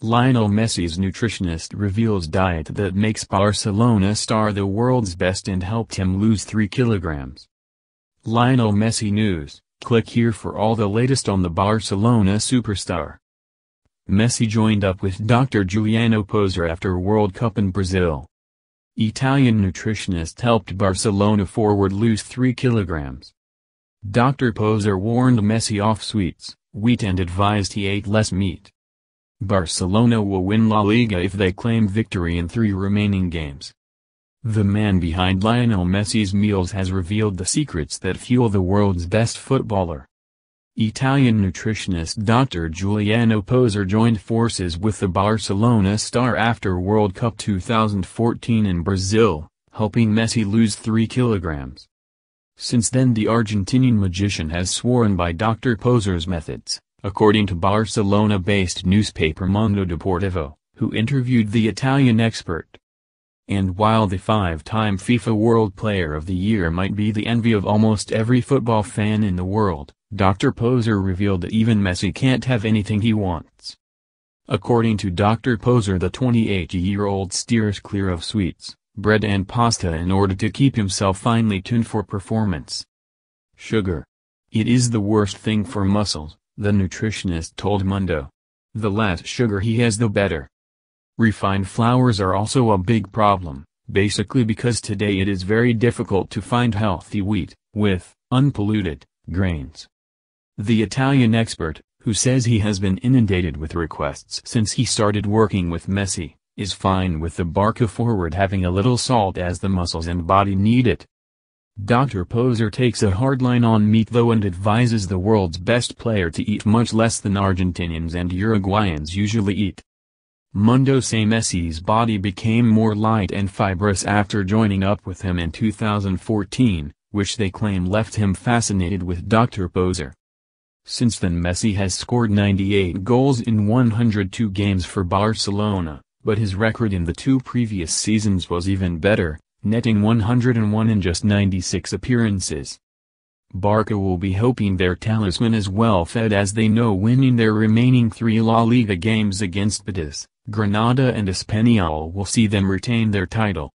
Lionel Messi's nutritionist reveals diet that makes Barcelona star the world's best and helped him lose 3 kilograms. Lionel Messi news. Click here for all the latest on the Barcelona superstar. Messi joined up with Dr. Giuliano Poser after World Cup in Brazil. Italian nutritionist helped Barcelona forward lose 3 kilograms. Dr. Poser warned Messi off sweets, wheat and advised he ate less meat. Barcelona will win La Liga if they claim victory in 3 remaining games. The man behind Lionel Messi's meals has revealed the secrets that fuel the world's best footballer. Italian nutritionist Dr. Giuliano Poser joined forces with the Barcelona star after World Cup 2014 in Brazil, helping Messi lose 3 kilograms. Since then the Argentinian magician has sworn by Dr. Poser's methods, according to Barcelona-based newspaper Mundo Deportivo, who interviewed the Italian expert. And while the 5-time FIFA World Player of the Year might be the envy of almost every football fan in the world, Dr. Poser revealed that even Messi can't have anything he wants. According to Dr. Poser, the 28-year-old steers clear of sweets, bread and pasta in order to keep himself finely tuned for performance. Sugar. It is the worst thing for muscles, the nutritionist told Mundo. The less sugar he has the better. Refined flours are also a big problem, basically because today it is very difficult to find healthy wheat, with, unpolluted, grains. The Italian expert, who says he has been inundated with requests since he started working with Messi, is fine with the Barca forward having a little salt as the muscles and body need it. Dr. Poser takes a hard line on meat though and advises the world's best player to eat much less than Argentinians and Uruguayans usually eat. Mundo say Messi's body became more light and fibrous after joining up with him in 2014, which they claim left him fascinated with Dr. Poser. Since then Messi has scored 98 goals in 102 games for Barcelona, but his record in the 2 previous seasons was even better, netting 101 in just 96 appearances. Barca will be hoping their talisman is well fed as they know winning their remaining 3 La Liga games against Betis, Granada and Espanyol will see them retain their title.